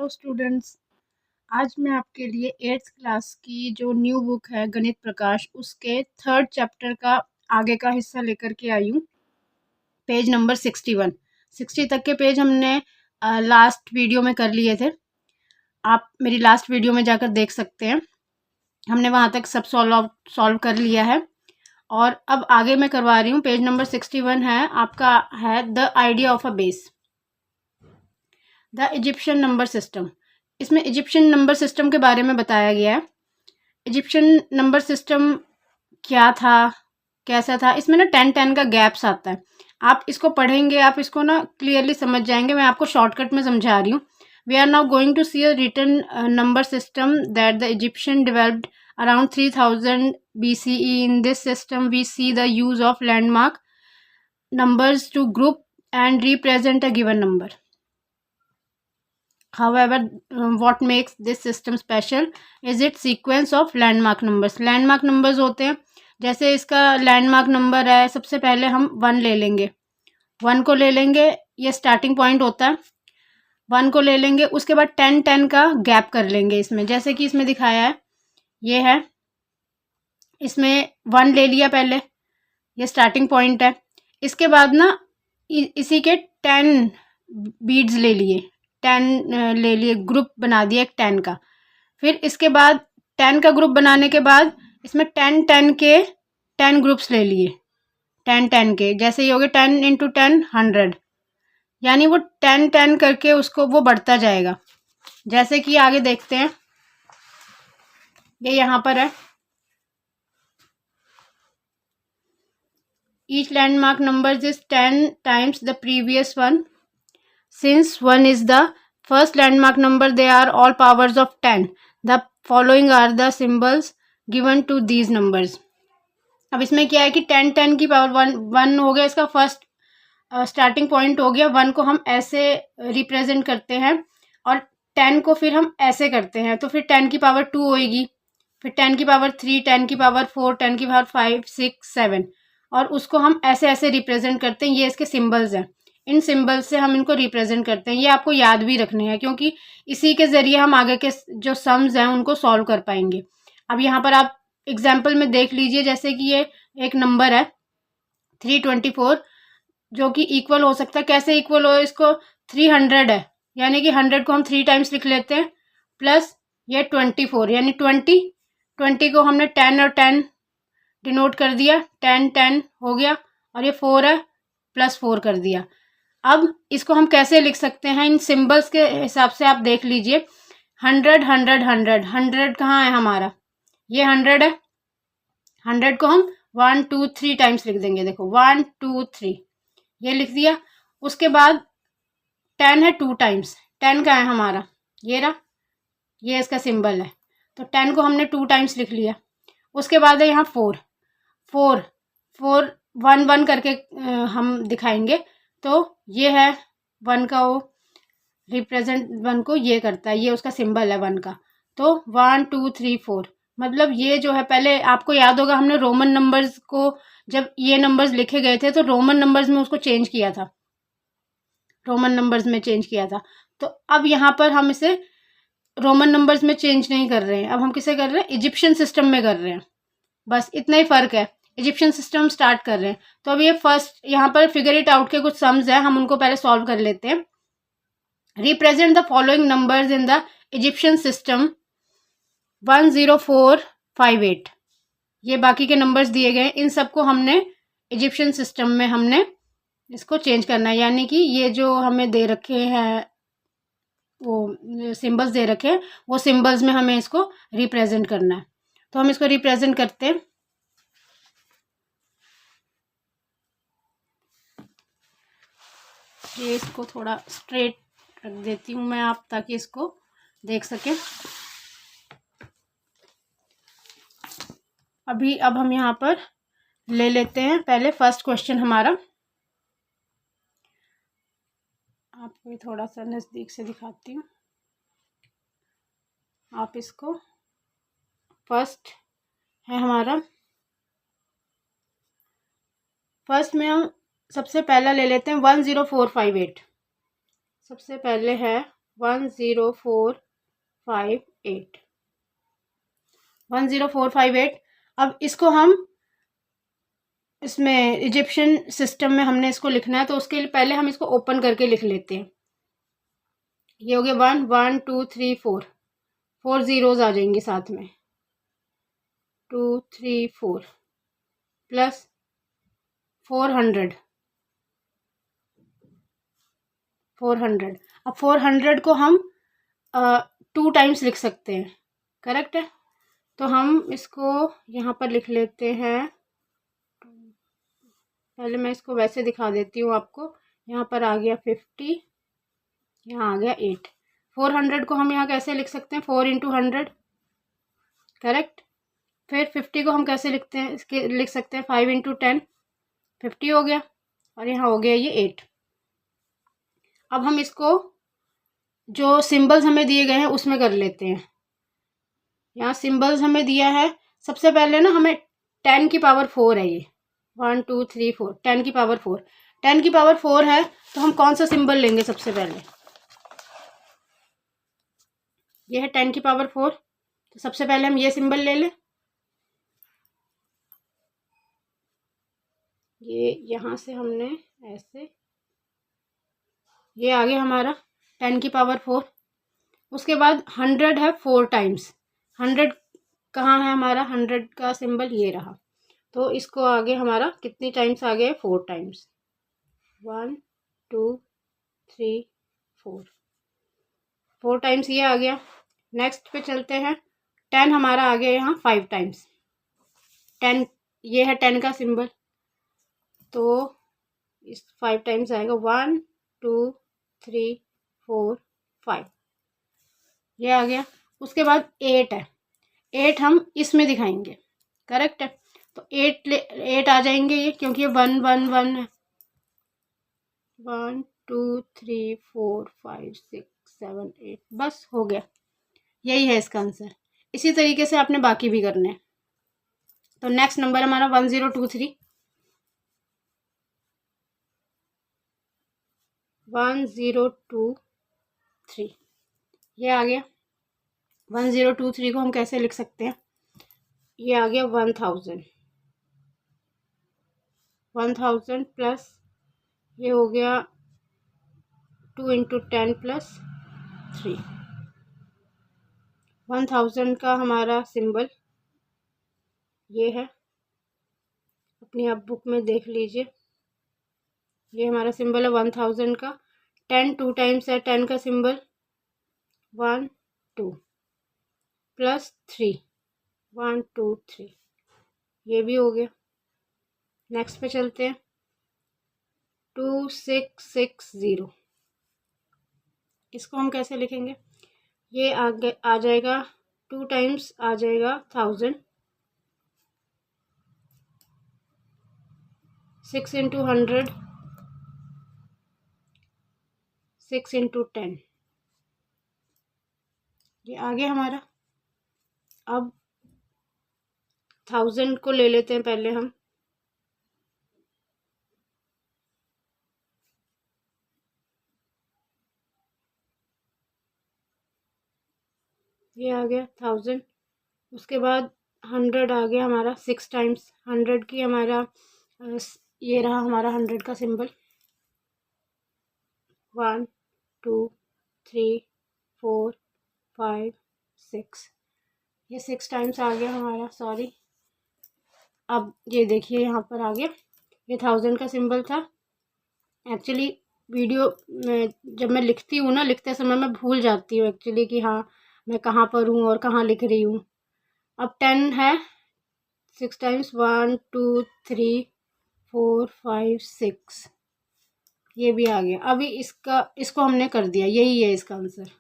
Hello students. आज मैं आपके लिए 8th क्लास की जो न्यू बुक है गणित प्रकाश उसके 3rd चैप्टर का आगे का हिस्सा लेकर के आई हूँ। पेज नंबर 61 60 तक के पेज हमने लास्ट वीडियो में कर लिए थे। आप मेरी लास्ट वीडियो में जाकर देख सकते हैं। हमने वहाँ तक सब सॉल्व कर लिया है और अब आगे मैं करवा रही हूँ। पेज नंबर 61 है आपका, है the idea of a base, the Egyptian number system. इसमें इजिप्शियन नंबर सिस्टम के बारे में बताया गया है। इजिप्शियन नंबर सिस्टम क्या था, कैसा था। इसमें ना 10-10 का गैप्स आता है। आप इसको पढ़ेंगे, आप इसको ना क्लियरली समझ जाएंगे। मैं आपको शॉर्टकट में समझा रही हूँ। We are now going to see a written number system that the Egyptian developed around 3000 BCE. In this system we see the use of landmark numbers to group and represent a given number. However, what makes this system special is its sequence of landmark numbers. Landmark numbers होते हैं, जैसे इसका landmark number है, सबसे पहले हम 1 ले लेंगे, 1 को ले लेंगे, ये स्टार्टिंग पॉइंट होता है। 1 को ले लेंगे, उसके बाद 10-10 का गैप कर लेंगे इसमें, जैसे कि इसमें दिखाया है। ये है, इसमें 1 ले लिया पहले, ये स्टार्टिंग पॉइंट है। इसके बाद ना इसी के 10 बीड्स ले लिए, 10 ले लिए, ग्रुप बना दिया एक 10 का। फिर इसके बाद 10 का ग्रुप बनाने के बाद इसमें 10-10 के 10 ग्रुप्स ले लिए, 10-10 के, जैसे ये हो गए 10 × 10 100, यानी वो 10-10 करके उसको वो बढ़ता जाएगा। जैसे कि आगे देखते हैं, ये यहाँ पर है। Each landmark number is 10 times the previous one. Since 1 is the first landmark number, they are all powers of 10. The following are the symbols given to these numbers. अब इसमें क्या है कि 10-10 की पावर 1 हो गया, इसका फर्स्ट स्टार्टिंग पॉइंट हो गया। 1 को हम ऐसे रिप्रेजेंट करते हैं और 10 को फिर हम ऐसे करते हैं, तो फिर 10 की पावर 2 होएगी, फिर 10 की पावर 3, 10 की पावर 4, 10 की पावर 5, 6, 7, और उसको हम ऐसे ऐसे रिप्रेजेंट करते हैं। ये इसके सिंबल्स हैं, इन सिंबल्स से हम इनको रिप्रेजेंट करते हैं। ये आपको याद भी रखने हैं, क्योंकि इसी के ज़रिए हम आगे के जो सम्स हैं उनको सॉल्व कर पाएंगे। अब यहाँ पर आप एग्जाम्पल में देख लीजिए, जैसे कि ये एक नंबर है 324, जो कि इक्वल हो सकता है। कैसे इक्वल हो, इसको 300 है, यानी कि 100 को हम 3 टाइम्स लिख लेते हैं, प्लस ये 24, यानी 20 को हमने 10 और 10 डिनोट कर दिया, 10-10 हो गया, और ये 4 है, प्लस 4 कर दिया। अब इसको हम कैसे लिख सकते हैं, इन सिंबल्स के हिसाब से आप देख लीजिए। 100 100 100 100 कहाँ है हमारा, ये 100 है। 100 को हम 1 2 3 टाइम्स लिख देंगे, देखो 1 2 3, ये लिख दिया। उसके बाद 10 है 2 टाइम्स, 10 का है हमारा, ये रहा, ये इसका सिंबल है, तो 10 को हमने 2 टाइम्स लिख लिया। उसके बाद है यहाँ 4 4 4 1 1 करके हम दिखाएंगे, तो ये है 1 का, वो रिप्रेजेंट 1 को ये करता है, ये उसका सिंबल है 1 का। तो 1 2 3 4, मतलब ये जो है, पहले आपको याद होगा हमने रोमन नंबर्स को, जब ये नंबर्स लिखे गए थे तो रोमन नंबर्स में उसको चेंज किया था, रोमन नंबर्स में चेंज किया था। तो अब यहाँ पर हम इसे रोमन नंबर्स में चेंज नहीं कर रहे हैं, अब हम किसे कर रहे हैं, इजिप्शियन सिस्टम में कर रहे हैं। बस इतना ही फ़र्क है, इजिप्शियन सिस्टम स्टार्ट कर रहे हैं। तो अब ये फर्स्ट यहाँ पर फिगर इट आउट के कुछ सम्स हैं, हम उनको पहले सॉल्व कर लेते हैं। Represent the following numbers in the Egyptian system 10458, ये बाकी के नंबर्स दिए गए, इन सबको हमने इजिप्शियन सिस्टम में हमने इसको चेंज करना है। यानी कि ये जो हमें दे रखे हैं, वो सिंबल्स दे रखे हैं, वो सिंबल्स में हमें इसको रिप्रेजेंट करना है। तो हम इसको रिप्रेजेंट करते हैं। ये इसको थोड़ा स्ट्रेट रख देती हूँ मैं आप, ताकि इसको देख सकें। अब हम यहाँ पर ले लेते हैं पहले फर्स्ट क्वेश्चन हमारा। आपको भी थोड़ा सा नज़दीक से दिखाती हूँ, आप इसको, फर्स्ट है हमारा, फर्स्ट में हम सबसे पहला ले लेते हैं 10458। सबसे पहले है 10458 10458। अब इसको हम इसमें इजिप्शियन सिस्टम में हमने इसको लिखना है, तो उसके लिए पहले हम इसको ओपन करके लिख लेते हैं। ये हो गया 1 1 2 3 4, 4 जीरोज आ जाएंगे साथ में, 2 3 4 प्लस 400 400। अब 400 को हम 2 टाइम्स लिख सकते हैं, करेक्ट है। तो हम इसको यहाँ पर लिख लेते हैं। पहले मैं इसको वैसे दिखा देती हूँ आपको। यहाँ पर आ गया 50, यहाँ आ गया 8। 400 को हम यहाँ कैसे लिख सकते हैं, 4 इंटू 100, करेक्ट। फिर 50 को हम कैसे लिखते हैं, इसके लिख सकते हैं 5 इंटू 10, 50 हो गया, और यहाँ हो गया ये 8। अब हम इसको जो सिंबल्स हमें दिए गए हैं उसमें कर लेते हैं। यहाँ सिंबल्स हमें दिया है, सबसे पहले ना हमें 10 की पावर 4 है, ये 1 2 3 4, 10 की पावर 4, 10 की पावर 4 है, तो हम कौन सा सिंबल लेंगे सबसे पहले, ये है 10 की पावर 4, तो सबसे पहले हम ये सिंबल ले लें। ये यहाँ से हमने ऐसे, ये आ गया हमारा 10 की पावर 4। उसके बाद 100 है 4 टाइम्स, 100 कहाँ है हमारा, 100 का सिंबल ये रहा, तो इसको आगे हमारा कितनी टाइम्स आ गए, 4 टाइम्स, 1 2 3 4, 4 टाइम्स ये आ गया। नेक्स्ट पे चलते हैं, 10 हमारा आ गया यहाँ 5 टाइम्स, 10 ये है 10 का सिंबल, तो इस 5 टाइम्स आएगा, 1 2 3 4 5, ये आ गया। उसके बाद 8 है, 8 हम इसमें दिखाएंगे, करेक्ट है, तो 8 आ जाएंगे ये, क्योंकि ये 1 1 1 है, 1 2 3 4 5 6 7 8, बस हो गया, यही है इसका आंसर। इसी तरीके से आपने बाकी भी करने हैं। तो नेक्स्ट नंबर हमारा 1023, 1023 ये आ गया। 1023 को हम कैसे लिख सकते हैं, ये आ गया 1000, 1000 प्लस ये हो गया 2 इंटू 10 प्लस 3, 1000 का हमारा सिंबल ये है, अपनी आप बुक में देख लीजिए, ये हमारा सिंबल है 1000 का। 10 2 टाइम्स है 10 का सिंबल, 1 2 प्लस 3, 1 2 3, ये भी हो गया। नेक्स्ट पे चलते हैं, 2660, इसको हम कैसे लिखेंगे, ये आगे आ जाएगा 2 टाइम्स आ जाएगा 1000, 6 इंटू 100, 6 इंटू 10, ये आगे हमारा। अब 1000 को ले लेते हैं पहले हम, ये आ गया 1000। उसके बाद 100 आ गया हमारा 6 टाइम्स, 100 की हमारा ये रहा हमारा 100 का सिंबल, 1 2 3 4 5 6, ये 6 टाइम्स आ गया हमारा, सॉरी। अब ये देखिए यहाँ पर आ गया, ये 1000 का सिंबल था। एक्चुअली वीडियो में जब मैं लिखती हूँ ना, लिखते समय मैं भूल जाती हूँ एक्चुअली कि हाँ मैं कहाँ पर हूँ और कहाँ लिख रही हूँ। अब 10 है 6 टाइम्स, 1 2 3 4 5 6, ये भी आ गया। अभी इसको हमने कर दिया, यही है इसका आंसर।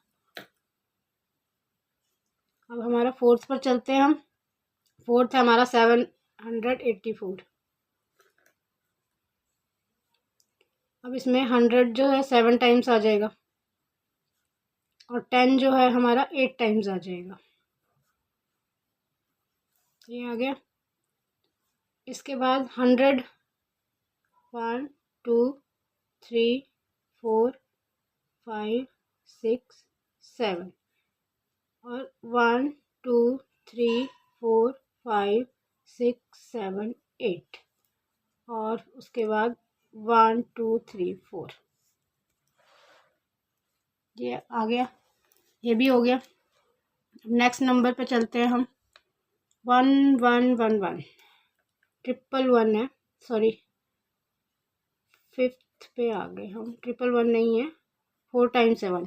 अब हमारा फोर्थ पर चलते हैं हम। फोर्थ है हमारा 784। अब इसमें 100 जो है 7 टाइम्स आ जाएगा, और 10 जो है हमारा 8 टाइम्स आ जाएगा, ये आ गया। इसके बाद 100, 1 2 3 4 5 6 7 और 1 2 3 4 5 6 7 8 और उसके बाद 1 2 3 4 ये आ गया, ये भी हो गया। नेक्स्ट नंबर पे चलते हैं हम। 1 1 1 1 ट्रिपल 1 है, सॉरी 5th पे आ गए हम, ट्रिपल 1 नहीं है, 4 टाइम्स है 1।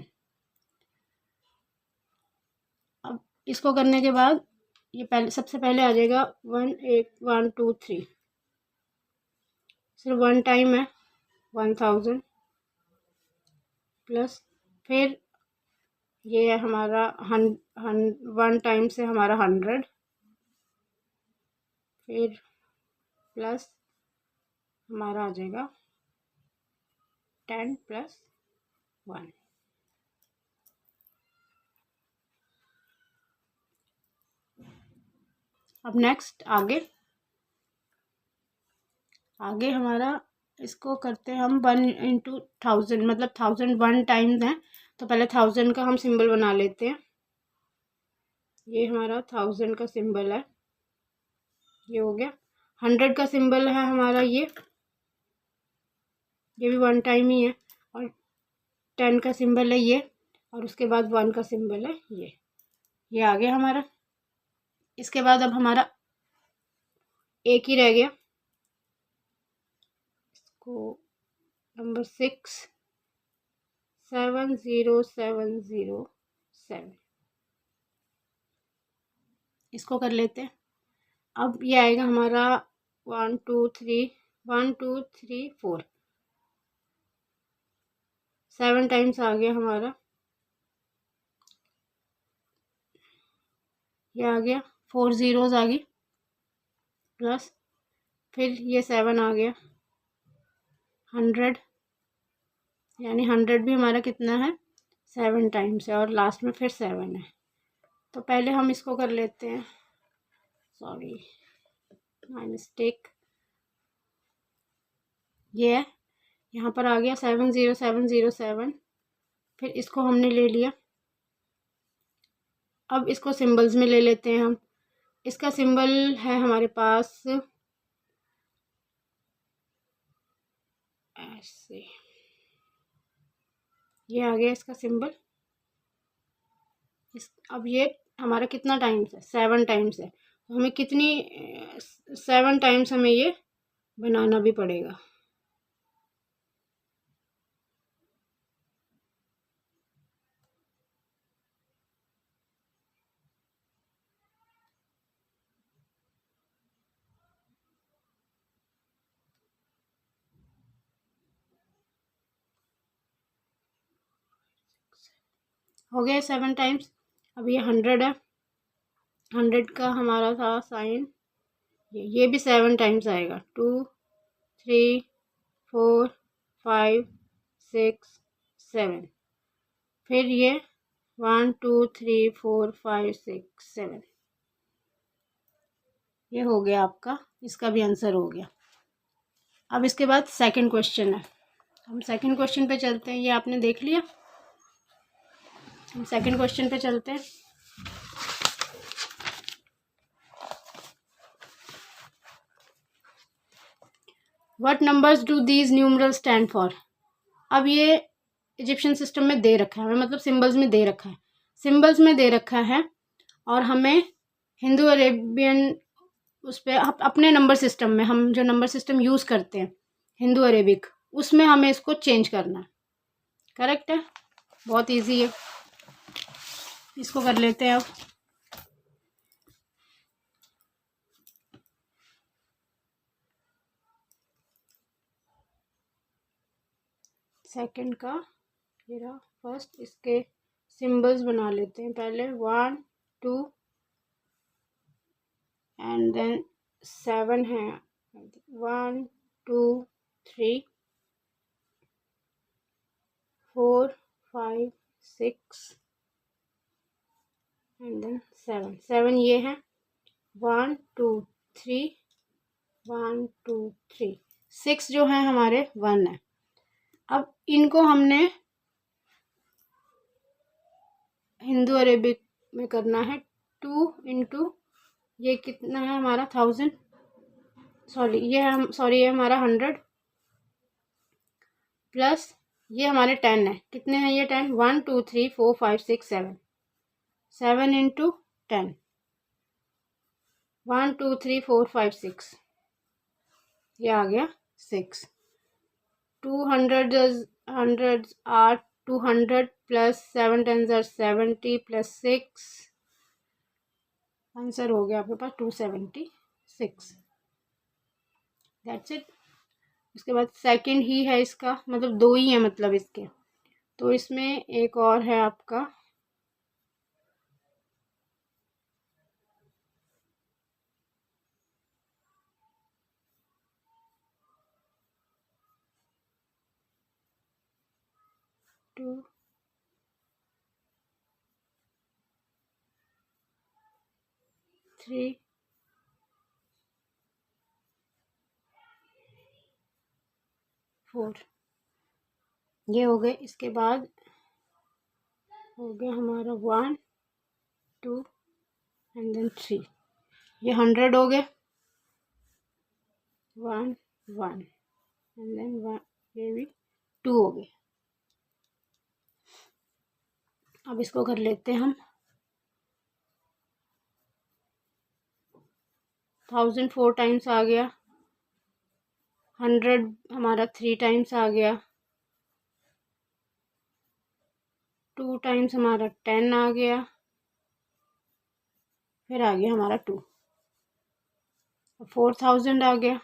अब इसको करने के बाद ये पहले सबसे पहले आ जाएगा 1 8 1 2 3, सिर्फ 1 टाइम है 1000 प्लस, फिर ये है हमारा 1 टाइम से हमारा 100, फिर प्लस हमारा आ जाएगा 10 प्लस 1। अब नेक्स्ट आगे हमारा इसको करते हैं हम 1 इंटू 1000, मतलब 1000 1 टाइम्स है, तो पहले 1000 का हम सिंबल बना लेते हैं। ये हमारा 1000 का सिंबल है, ये हो गया। 100 का सिंबल है हमारा ये भी 1 टाइम ही है, और 10 का सिंबल है ये, और उसके बाद 1 का सिंबल है ये आ गया हमारा। इसके बाद अब हमारा एक ही रह गया, इसको नंबर 6 7 0 7 0 7 इसको कर लेते हैं। अब ये आएगा हमारा 1 2 3 1 2 3 4 7 टाइम्स आ गया हमारा, ये आ गया 4 ज़ीरोज़ आ गई, प्लस फिर ये 7 आ गया 100, यानी 100 भी हमारा कितना है 7 टाइम्स है, और लास्ट में फिर 7 है। तो पहले हम इसको कर लेते हैं, सॉरी माय मिस्टेक, ये है यहाँ पर आ गया 7 0 7 0 7, फिर इसको हमने ले लिया। अब इसको सिंबल्स में ले लेते हैं हम। इसका सिंबल है हमारे पास ऐसे, ये आ गया इसका सिंबल। अब ये हमारा कितना टाइम्स है 7 टाइम्स है, तो हमें कितनी 7 टाइम्स हमें ये बनाना भी पड़ेगा। हो गया 7 टाइम्स। अब ये 100 है, 100 का हमारा था साइन, ये भी 7 टाइम्स आएगा 2 3 4 5 6 7, फिर ये 1 2 3 4 5 6 7, ये हो गया आपका, इसका भी आंसर हो गया। अब इसके बाद सेकंड क्वेश्चन है, हम सेकंड क्वेश्चन पे चलते हैं। ये आपने देख लिया, हम सेकंड क्वेश्चन पे चलते हैं। What numbers do these numeral stand for. अब ये इजिप्शियन सिस्टम में दे रखा है, मतलब सिंबल्स में दे रखा है, सिंबल्स में दे रखा है, और हमें हिंदू अरेबियन उस पर अपने नंबर सिस्टम में, हम जो नंबर सिस्टम यूज़ करते हैं हिंदू अरेबिक, उसमें हमें इसको चेंज करना है। करेक्ट है, बहुत इजी है, इसको कर लेते हैं अब। सेकंड का ये रहा, फर्स्ट इसके सिंबल्स बना लेते हैं पहले, 1 2 एंड देन 7 है, 1 2 3 4 5 6 एंड देन 7 7 ये है, 1 2 3 1 2 3 6 जो है हमारे 1 है। अब इनको हमने हिंदू अरेबिक में करना है। 2 इंटू ये कितना है हमारा 1000, ये हमारा 100 प्लस ये हमारे 10 है। कितने हैं ये 10? 1 2 3 4 5 6 7, 7 इंटू 10, 1 2 3 4 5 6, ये आ गया 6। 200 are 200 plus 7 10 are 70 plus 6, answer हो गया आपके पास 276। That's it. उसके बाद सेकंड ही है इसका, मतलब 2 ही है मतलब इसके, तो इसमें एक और है आपका 2 3 4, ये हो गए। इसके बाद हो गया हमारा 1 2 एंड देन 3, ये 100 हो गए। 1 1 एंड देन 1, ये भी 2 हो गए। अब इसको कर लेते हैं हम। 1000 4 टाइम्स आ गया, 100 हमारा 3 टाइम्स आ गया, 2 टाइम्स हमारा 10 आ गया, फिर आ गया हमारा 2, 4000 आ गया,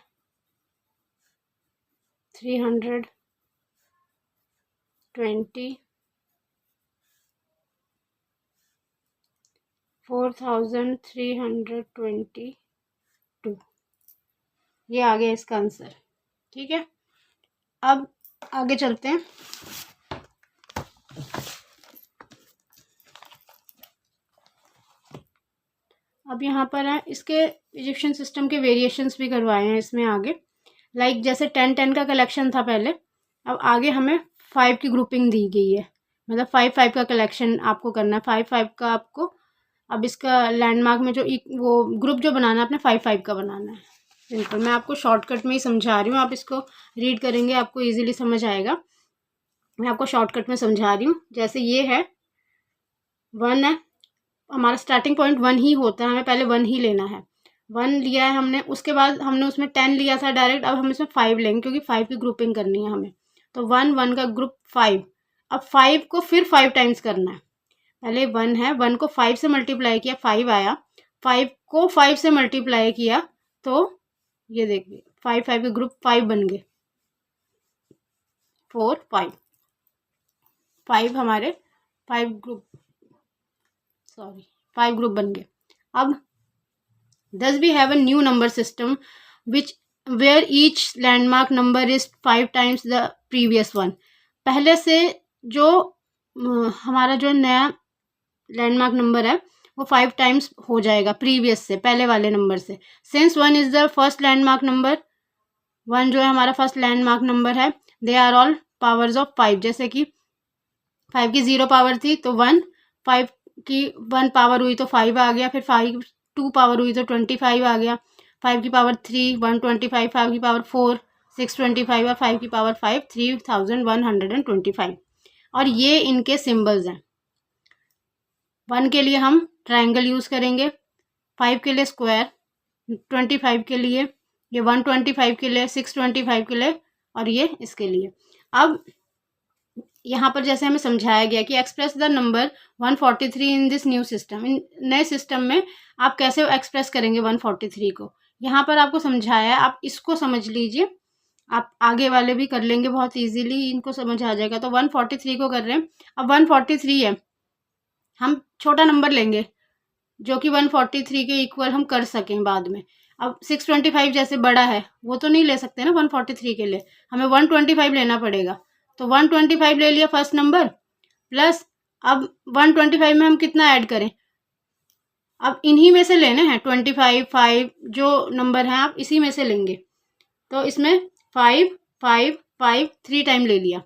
320, 4322, ये आ गया इसका आंसर। ठीक है, अब आगे चलते हैं। अब यहाँ पर है इसके इजिप्शियन सिस्टम के वेरिएशंस भी करवाए हैं इसमें आगे। लाइक जैसे 10 10 का कलेक्शन था पहले, अब आगे हमें 5 की ग्रुपिंग दी गई है, मतलब 5 5 का कलेक्शन आपको करना है। 5 5 का आपको अब इसका लैंडमार्क में जो वो ग्रुप जो बनाना है अपने 5 5 का बनाना है। सिंपल, मैं आपको शॉर्टकट में ही समझा रही हूँ, आप इसको रीड करेंगे आपको ईजिली समझ आएगा। मैं आपको शॉर्टकट में समझा रही हूँ। जैसे ये है 1 है, हमारा स्टार्टिंग पॉइंट 1 ही होता है, हमें पहले 1 ही लेना है। 1 लिया है हमने, उसके बाद हमने उसमें 10 लिया था डायरेक्ट, अब हम इसमें 5 लेंगे क्योंकि 5 की ग्रुपिंग करनी है हमें। तो 1 1 का ग्रुप 5, अब 5 को फिर 5 टाइम्स करना है। पहले 1 है, 1 को 5 से मल्टीप्लाई किया, 5 आया, 5 को 5 से मल्टीप्लाई किया, तो ये देखिए 5 5 के ग्रुप 5 बन गए, 4 5 5 हमारे 5 ग्रुप बन गए। अब thus we have a new number system where each landmark number is 5 times the previous one। पहले से जो हमारा जो नया लैंडमार्क नंबर है वो 5 टाइम्स हो जाएगा प्रीवियस से, पहले वाले नंबर से। Since 1 is the first landmark number, 1 जो है हमारा फर्स्ट लैंडमार्क नंबर है, they are all powers of 5। जैसे कि 5 की 0 पावर थी तो 1, 5 की 1 पावर हुई तो 5 आ गया, फिर 5 2 पावर हुई तो 25 आ गया, 5 की पावर 3 125, 5 की पावर 4 625 और 5 की पावर 5 3125। और ये इनके सिंबल्स हैं। 1 के लिए हम ट्रायंगल यूज़ करेंगे, 5 के लिए स्क्वायर, 25 के लिए, ये 125 के लिए, 625 के लिए, और ये इसके लिए। अब यहाँ पर जैसे हमें समझाया गया कि express the number 143 in this new system, इन नए सिस्टम में आप कैसे एक्सप्रेस करेंगे 143 को, यहाँ पर आपको समझाया है, आप इसको समझ लीजिए, आप आगे वाले भी कर लेंगे बहुत इजीली, इनको समझ आ जाएगा। तो 143 को कर रहे हैं, अब 143 है, हम छोटा नंबर लेंगे जो कि 143 के इक्वल हम कर सकें बाद में। अब 625 जैसे बड़ा है वो तो नहीं ले सकते ना 143 के लिए, हमें 125 लेना पड़ेगा। तो 125 ले लिया फर्स्ट नंबर, प्लस अब 125 में हम कितना ऐड करें, अब इन्हीं में से लेने हैं 25 5 जो नंबर हैं आप इसी में से लेंगे। तो इसमें 5 5 5 3 टाइम ले लिया,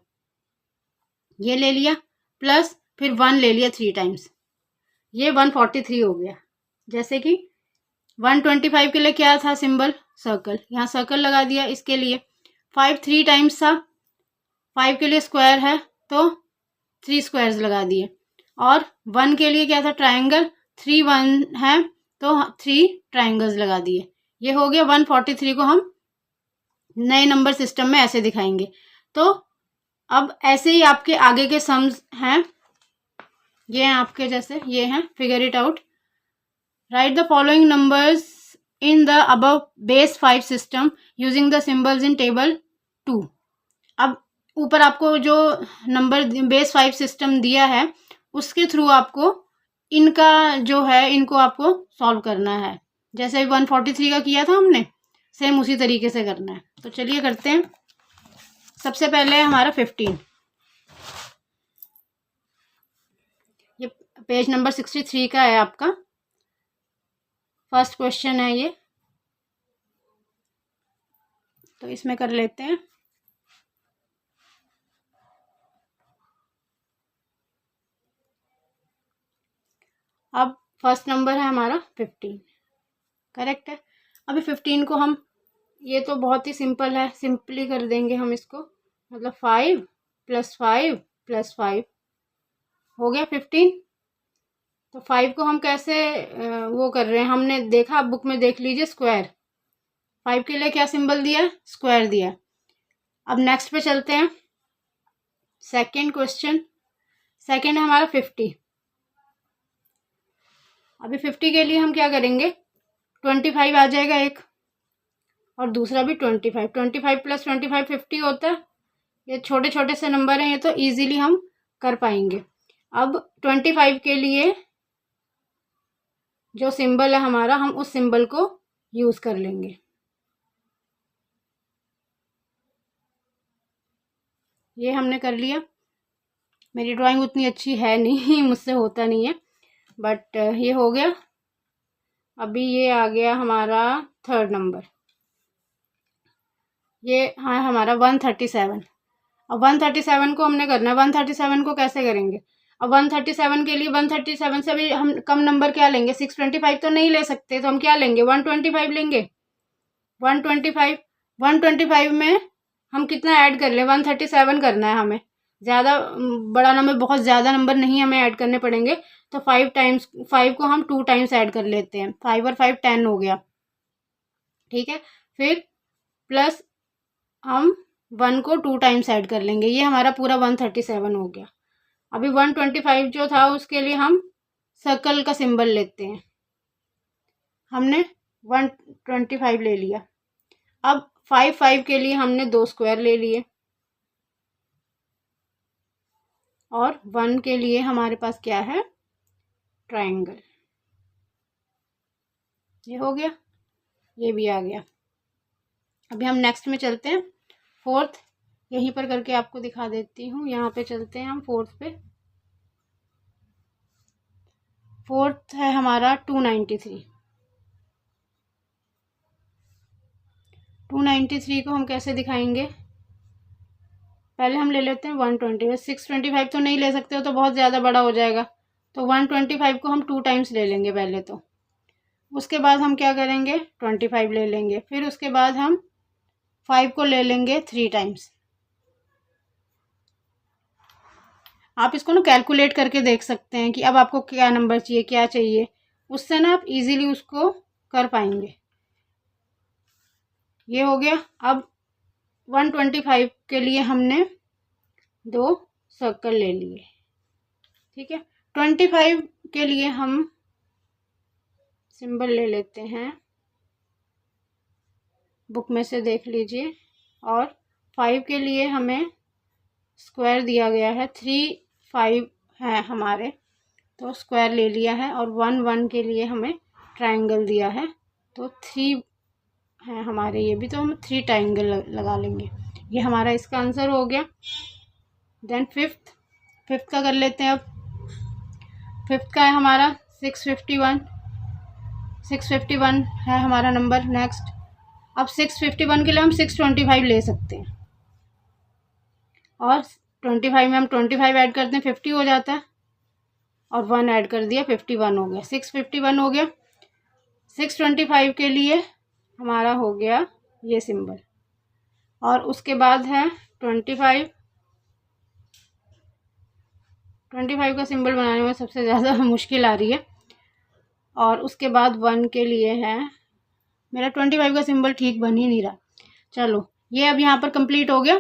ये ले लिया, प्लस फिर 1 ले लिया 3 टाइम्स, ये 143 हो गया। जैसे कि 125 के लिए क्या था सिंबल, सर्कल, यहाँ सर्कल लगा दिया। इसके लिए 5 3 टाइम्स था, 5 के लिए स्क्वायर है तो 3 स्क्वायर्स लगा दिए। और 1 के लिए क्या था, ट्रायंगल, 3 1 है तो 3 ट्रायंगल्स लगा दिए। ये हो गया। 143 को हम नए नंबर सिस्टम में ऐसे दिखाएंगे। तो अब ऐसे ही आपके आगे के सम्स हैं, ये हैं आपके जैसे, ये हैं, figure it out. Right the following numbers in the above base 5 system using the symbols in table 2। अब ऊपर आपको जो नंबर बेस 5 सिस्टम दिया है उसके थ्रू आपको इनका जो है इनको आपको सॉल्व करना है। जैसे 143 का किया था हमने, सेम उसी तरीके से करना है। तो चलिए करते हैं। सबसे पहले हमारा 15, ये पेज नंबर 63 का है आपका, फर्स्ट क्वेश्चन है ये। तो इसमें कर लेते हैं। अब फर्स्ट नंबर है हमारा 15, करेक्ट है। अभी 15 को हम, ये तो बहुत ही सिंपल है, सिंपली कर देंगे हम इसको, मतलब 5 + 5 + 5 हो गया 15। तो 5 को हम कैसे वो कर रहे हैं, हमने देखा, आप बुक में देख लीजिए, स्क्वायर। 5 के लिए क्या सिंबल दिया है, स्क्वायर दिया है। अब नेक्स्ट पे चलते हैं, सेकेंड क्वेश्चन। सेकेंड है हमारा 50। अभी 50 के लिए हम क्या करेंगे, 25 आ जाएगा एक, और दूसरा भी 25। 25 + 25 50 होता है। ये छोटे छोटे से नंबर हैं, ये तो इजीली हम कर पाएंगे। अब 25 के लिए जो सिंबल है हमारा, हम उस सिंबल को यूज कर लेंगे। ये हमने कर लिया। मेरी ड्राइंग उतनी अच्छी है नहीं मुझसे होता नहीं है, बट ये हो गया। अभी ये आ गया हमारा थर्ड नंबर, ये हाँ हमारा 137। अब 137 को हमने करना है। 137 को कैसे करेंगे, अब 137 के लिए 137 से भी हम कम नंबर क्या लेंगे, 625 तो नहीं ले सकते, तो हम क्या लेंगे, 125 लेंगे। 125 125 में हम कितना ऐड कर ले, 137 करना है हमें। ज़्यादा बड़ा नंबर, बहुत ज़्यादा नंबर नहीं हमें ऐड करने पड़ेंगे। तो 5 टाइम्स, 5 को हम 2 टाइम्स ऐड कर लेते हैं। 5 और 5 10 हो गया, ठीक है। फिर प्लस हम 1 को 2 टाइम्स ऐड कर लेंगे, ये हमारा पूरा 137 हो गया। अभी 125 जो था उसके लिए हम सर्कल का सिंबल लेते हैं। हमने 125 ले लिया। अब 5 के लिए हमने 2 स्क्वायर ले लिए, और 1 के लिए हमारे पास क्या है, ट्रायंगल। ये हो गया, ये भी आ गया। अभी हम नेक्स्ट में चलते हैं, फोर्थ। यहीं पर करके आपको दिखा देती हूँ। यहाँ पे चलते हैं हम फोर्थ पे। फोर्थ है हमारा 293। 293 को हम कैसे दिखाएंगे, पहले हम ले लेते हैं 120। 625 तो नहीं ले सकते हो, तो बहुत ज़्यादा बड़ा हो जाएगा। तो 125 को हम 2 टाइम्स ले लेंगे पहले तो। उसके बाद हम क्या करेंगे, 25 ले लेंगे। फिर उसके बाद हम 5 को ले लेंगे 3 टाइम्स। आप इसको ना कैलकुलेट करके देख सकते हैं कि अब आपको क्या नंबर चाहिए, क्या चाहिए, उससे ना आप इजीली उसको कर पाएंगे। ये हो गया। अब 125 के लिए हमने 2 सर्कल ले लिए, ठीक है। 25 के लिए हम सिंबल ले लेते हैं, बुक में से देख लीजिए। और 5 के लिए हमें स्क्वायर दिया गया है, 3 5 है हमारे, तो स्क्वायर ले लिया है। और 1 1 के लिए हमें ट्रायंगल दिया है, तो 3 है हमारे, ये भी, तो हम 3 ट्रायंगल लगा लेंगे। ये हमारा इसका आंसर हो गया। देन फिफ्थ का कर लेते हैं। अब फिफ्थ का है हमारा 651। 651 है हमारा नंबर। नेक्स्ट, अब 651 के लिए हम 625 ले सकते हैं, और 25 में हम 25 ऐड करते हैं, 50 हो जाता है। और 1 ऐड कर दिया, 51 हो गया। 651 हो गया। 625 के लिए हमारा हो गया ये सिंबल, और उसके बाद है 25। 25 का सिंबल बनाने में सबसे ज़्यादा मुश्किल आ रही है। और उसके बाद 1 के लिए है, मेरा 25 का सिंबल ठीक बन ही नहीं रहा। चलो, ये अब यहाँ पर कंप्लीट हो गया,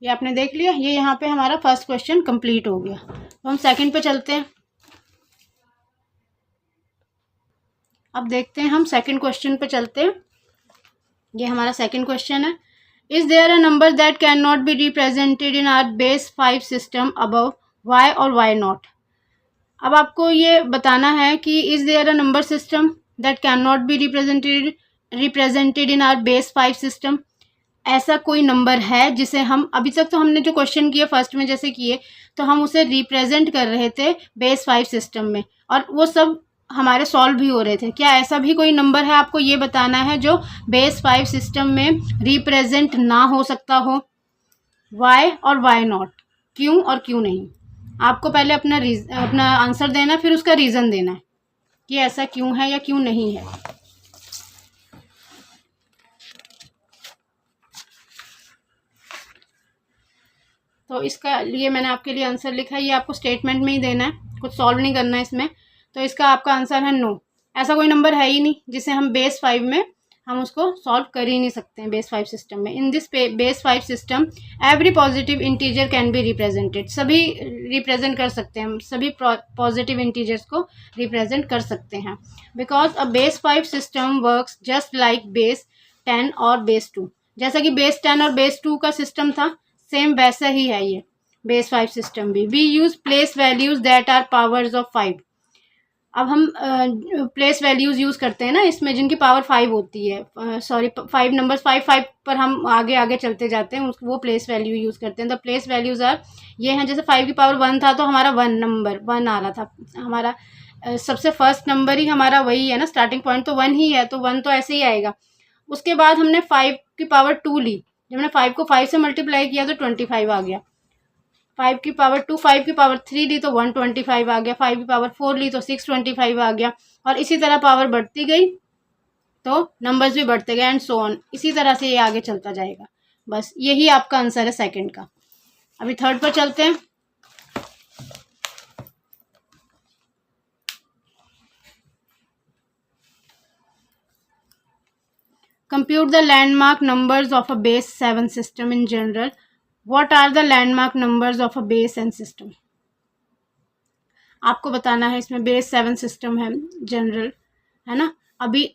ये आपने देख लिया। ये यहाँ पे हमारा फर्स्ट क्वेश्चन कंप्लीट हो गया। तो हम सेकंड पे चलते हैं। अब देखते हैं, हम सेकंड क्वेश्चन पे चलते हैं। ये हमारा सेकंड क्वेश्चन है। Is there a number that can not be represented in our base 5 system above, why और वाई नॉट। अब आपको ये बताना है कि is there a number system that can not be represented in our base 5 system. ऐसा कोई number है जिसे हम, अभी तक तो हमने जो क्वेश्चन किए फर्स्ट में जैसे किए, तो हम उसे रिप्रेजेंट कर रहे थे बेस 5 सिस्टम में, और वो सब हमारे सॉल्व भी हो रहे थे। क्या ऐसा भी कोई नंबर है, आपको ये बताना है, जो बेस 5 सिस्टम में रिप्रेजेंट ना हो सकता हो? वाई और वाई नॉट, क्यों और क्यों नहीं। आपको पहले अपना आंसर देना है, फिर उसका रीज़न देना है कि ऐसा क्यों है या क्यों नहीं है। तो इसका लिए मैंने आपके लिए आंसर लिखा है, ये आपको स्टेटमेंट में ही देना है, कुछ सॉल्व नहीं करना है इसमें। तो इसका आपका आंसर है नो। ऐसा कोई नंबर है ही नहीं जिसे हम बेस 5 में हम उसको सॉल्व कर ही नहीं सकते हैं बेस 5 सिस्टम में। In this base 5 system every positive integer can be represented. सभी रिप्रेजेंट कर सकते हैं, हम सभी पॉजिटिव इंटीजर्स को रिप्रेजेंट कर सकते हैं। Because a base 5 system works just like base 10 और बेस 2। जैसा कि बेस 10 और बेस 2 का सिस्टम था, सेम वैसा ही है ये बेस 5 सिस्टम भी। We use place values that are powers of 5। अब हम प्लेस वैल्यूज यूज करते हैं ना इसमें, जिनकी पावर 5 होती है, सॉरी 5 नंबर्स 5 पर हम आगे आगे चलते जाते हैं, वो प्लेस वैल्यू यूज करते हैं। द प्लेस वैल्यूज आर ये हैं, जैसे 5 की पावर 1 था तो हमारा 1 नंबर 1 आ रहा था हमारा, सबसे फर्स्ट नंबर ही हमारा वही है ना, स्टार्टिंग पॉइंट तो 1 ही है, तो 1 तो ऐसे ही आएगा। उसके बाद हमने 5 की पावर 2 ली, जब हमने 5 को 5 से मल्टीप्लाई किया तो 25 आ गया। 5 की पावर 2, 5 की पावर 3 ली तो 125 आ गया। 5 की पावर 4 ली तो 625 आ गया। और इसी तरह पावर बढ़ती गई तो नंबर्स भी बढ़ते गए, एंड सो ऑन। इसी तरह से ये आगे चलता जाएगा। बस यही आपका आंसर है सेकंड का। अभी थर्ड पर चलते हैं। Compute the landmark numbers of a base 7 system in general. What are the landmark numbers of a base n system? आपको बताना है, इसमें बेस 7 सिस्टम है जनरल, है ना। अभी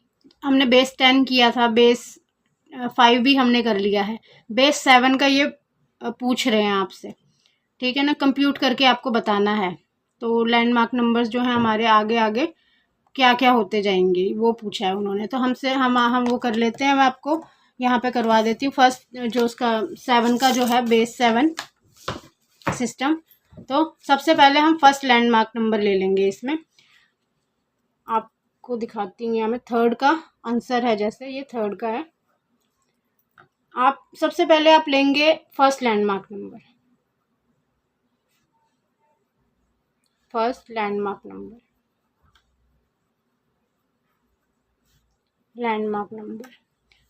हमने बेस 10 किया था, बेस 5 भी हमने कर लिया है, बेस 7 का ये पूछ रहे हैं आपसे, ठीक है ना। कंप्यूट करके आपको बताना है। तो लैंडमार्क नंबर्स जो हैं हमारे आगे आगे क्या क्या होते जाएंगे वो पूछा है उन्होंने, तो हमसे हम वो कर लेते हैं। मैं आपको यहाँ पे करवा देती हूँ। फर्स्ट जो उसका 7 का जो है बेस 7 सिस्टम, तो सबसे पहले हम फर्स्ट लैंडमार्क नंबर ले लेंगे। इसमें आपको दिखाती हूँ, यहाँ में थर्ड का आंसर है, जैसे ये थर्ड का है। आप सबसे पहले आप लेंगे first landmark number, first landmark number, landmark number.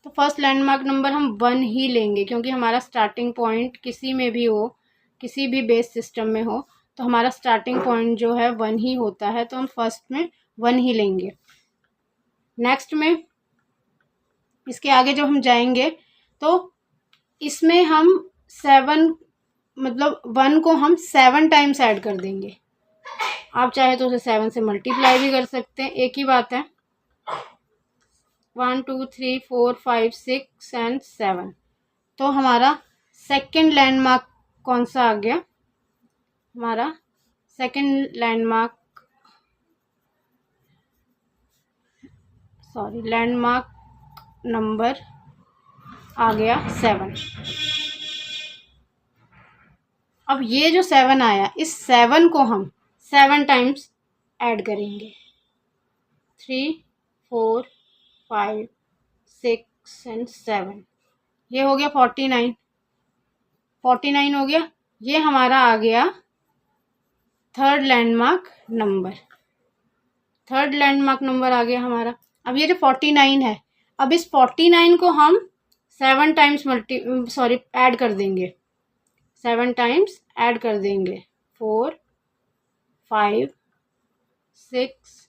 तो फर्स्ट लैंडमार्क नंबर हम 1 ही लेंगे, क्योंकि हमारा स्टार्टिंग पॉइंट किसी में भी हो, किसी भी बेस सिस्टम में हो, तो हमारा स्टार्टिंग पॉइंट जो है 1 ही होता है, तो हम फर्स्ट में 1 ही लेंगे। नेक्स्ट में इसके आगे जब हम जाएंगे तो इसमें हम 7 मतलब 1 को हम 7 टाइम्स ऐड कर देंगे। आप चाहे तो उसे 7 से मल्टीप्लाई भी कर सकते हैं, एक ही बात है। 1 2 3 4 5 6 एंड 7। तो हमारा सेकंड लैंडमार्क कौन सा आ गया? हमारा second landmark, sorry, landmark number आ गया 7। अब ये जो 7 आया, इस 7 को हम 7 टाइम्स ऐड करेंगे। 3 4 5 6 एंड 7, ये हो गया 49 हो गया। ये हमारा आ गया थर्ड लैंडमार्क नंबर आ गया हमारा। अब ये जो 49 है, अब इस 49 को हम 7 टाइम्स ऐड कर देंगे, 7 टाइम्स ऐड कर देंगे, 4 5 6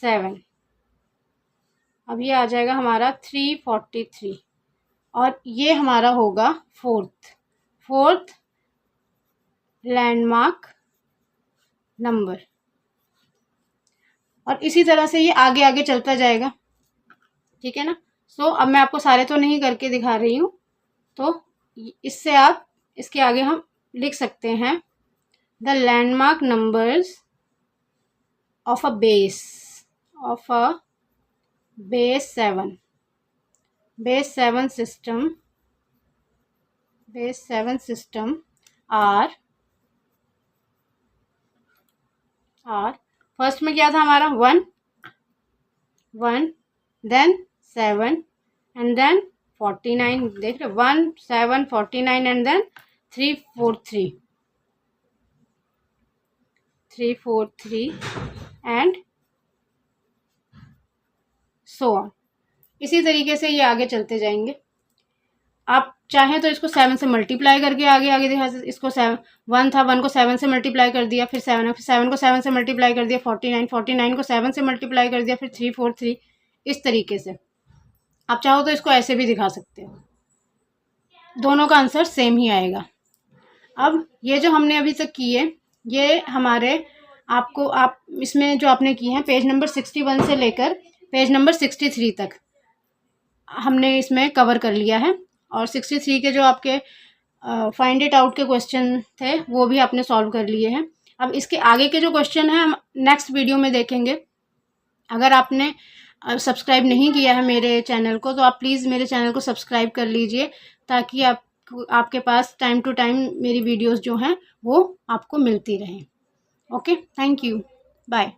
7। अब ये आ जाएगा हमारा 343 और ये हमारा होगा फोर्थ लैंडमार्क नंबर। और इसी तरह से ये आगे आगे चलता जाएगा, ठीक है ना। सो अब मैं आपको सारे तो नहीं करके दिखा रही हूँ, तो इससे आप इसके आगे हम लिख सकते हैं the landmark numbers of a base 7 system are first में क्या था हमारा 1 देन 7 एंड देन 49, देख रहे 1 7 49 and then 343 and so on. इसी तरीके से ये आगे चलते जाएंगे। आप चाहें तो इसको 7 से मल्टीप्लाई करके आगे दिखा सकते। इसको 1 था, 1 को 7 से मल्टीप्लाई कर दिया, फिर 7 को 7 से मल्टीप्लाई कर दिया, 49 को 7 से मल्टीप्लाई कर दिया, फिर 343। इस तरीके से आप चाहो तो इसको ऐसे भी दिखा सकते हो, दोनों का आंसर सेम ही आएगा। अब ये जो हमने अभी तक किए, ये हमारे आप इसमें जो आपने किए हैं पेज नंबर 61 से लेकर पेज नंबर 63 तक हमने इसमें कवर कर लिया है। और 63 के जो आपके फाइंड इट आउट के क्वेश्चन थे वो भी आपने सॉल्व कर लिए हैं। अब इसके आगे के जो क्वेश्चन हैं हम नेक्स्ट वीडियो में देखेंगे। अगर आपने सब्सक्राइब नहीं किया है मेरे चैनल को, तो आप प्लीज़ मेरे चैनल को सब्सक्राइब कर लीजिए, ताकि आपके पास टाइम टू टाइम मेरी वीडियोस जो हैं वो आपको मिलती रहें। Okay, thank you, bye.